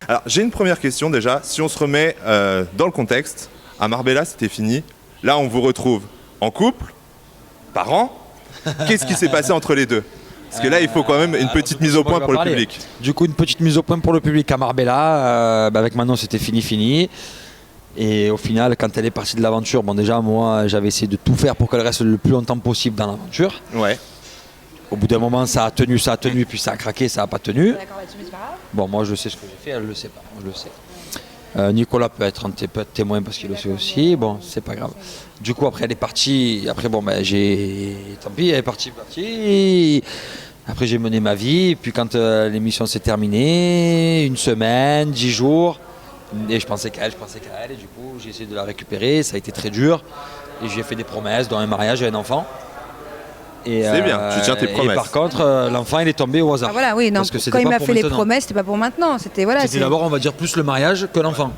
Alors, j'ai une première question déjà. Si on se remet dans le contexte, à Marbella, c'était fini. Là, on vous retrouve en couple, parents. Qu'est-ce qui s'est passé entre les deux? Parce que là, il faut quand même une petite mise au point pour le public. Du coup, une petite mise au point pour le public à Marbella. Avec Manon, c'était fini. Et au final, quand elle est partie de l'aventure, bon déjà, moi, j'avais essayé de tout faire pour qu'elle reste le plus longtemps possible dans l'aventure. Ouais. Au bout d'un moment, ça a tenu, puis ça a craqué, ça n'a pas tenu. D'accord, là-dessus, mais c'est pas grave. Bon, moi, je sais ce que j'ai fait, elle le sait pas, moi, je le sais. Nicolas peut être témoin parce qu'il le sait aussi. Bon, c'est pas grave. Du coup, après, elle est partie. Après, bon, ben, tant pis, elle est partie. Après, j'ai mené ma vie. Et puis, quand l'émission s'est terminée, 1 semaine, 10 jours, et je pensais qu'à elle. Et du coup, j'ai essayé de la récupérer. Ça a été très dur. Et j'ai fait des promesses, dont un mariage et un enfant. C'est bien, tu tiens tes promesses. Et par contre, l'enfant, il est tombé au hasard. Ah, voilà, oui, non, Parce que quand il m'a fait les maintenant. promesses, c'était pas pour maintenant. C'était D'abord, on va dire, plus le mariage que l'enfant.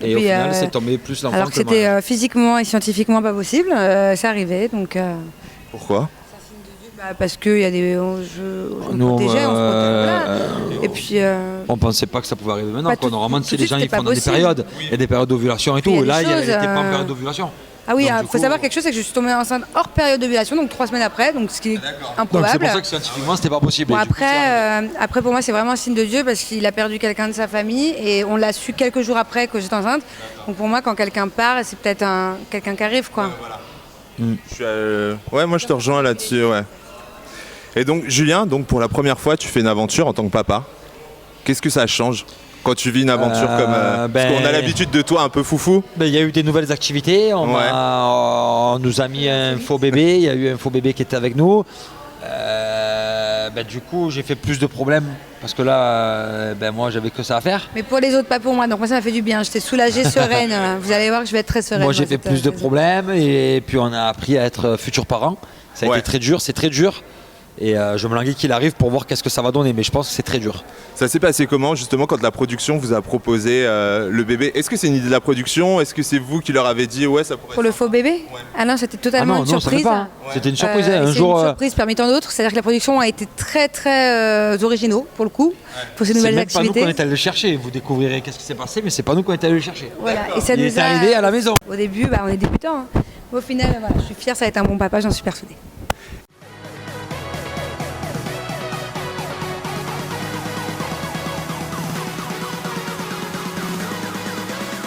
Et puis, au final, c'est tombé plus l'enfant alors que le que c'était mariage. physiquement et scientifiquement pas possible, c'est arrivé. Donc, Pourquoi? parce qu'il y a des. Je me Nous, protégeais, on se protégeait. Voilà. Et puis. On pensait pas que ça pouvait arriver maintenant. Pas tout- Normalement, tout c'est de les suite, gens, ils c'était font pas dans des possible. périodes. Il y a des périodes d'ovulation et Puis, il y tout. a Et là, des il choses, n'était pas en période d'ovulation. Ah oui, Donc, il du faut coup, savoir quelque chose, c'est que je suis tombée enceinte hors période d'ovulation, donc 3 semaines après, donc ce qui est Donc improbable. c'est pour ça que scientifiquement, c'était pas possible. Bon, Et du coup, après, pour moi, c'est vraiment un signe de Dieu parce qu'il a perdu quelqu'un de sa famille et on l'a su quelques jours après que j'étais enceinte. Donc pour moi, quand quelqu'un part, c'est peut-être quelqu'un qui arrive, quoi. Ouais, moi je te rejoins là-dessus, ouais. Et donc, Julien, pour la première fois, tu fais une aventure en tant que papa. Qu'est-ce que ça change quand tu vis une aventure comme... Parce qu'on a l'habitude de toi un peu foufou. il y a eu des nouvelles activités. On nous a mis un faux bébé. Il y a eu un faux bébé qui était avec nous. Du coup, j'ai fait plus de problèmes parce que là, moi, j'avais que ça à faire. Mais pour les autres, pas pour moi. Donc moi, ça m'a fait du bien. J'étais soulagée, sereine. Vous allez voir que je vais être très sereine. Moi, j'ai fait cette plus de saison. problèmes et puis on a appris à être futurs parents. Ça a été très dur, c'est très dur. Et je me languis qu'il arrive pour voir qu'est-ce que ça va donner, mais je pense que c'est très dur. Ça s'est passé comment justement quand la production vous a proposé le bébé? Est-ce que c'est une idée de la production? Est-ce que c'est vous qui leur avez dit ouais ça pourrait... Pour le faux bébé? Ah non, c'était totalement une surprise. Ça fait pas. C'était une surprise. C'est Un jour, une surprise parmi tant d'autres. C'est-à-dire que la production a été très très originaux pour le coup, pour ces c'est nouvelles même pas nous activités. qu'on est allé le chercher. Vous découvrirez qu'est-ce qui s'est passé, mais c'est pas nous qu'on est allé le chercher. Voilà. Et ça Il nous est a... arrivé à la maison. Au début, on est débutants. Au final, voilà, je suis fière, ça va être un bon papa, j'en suis persuadée.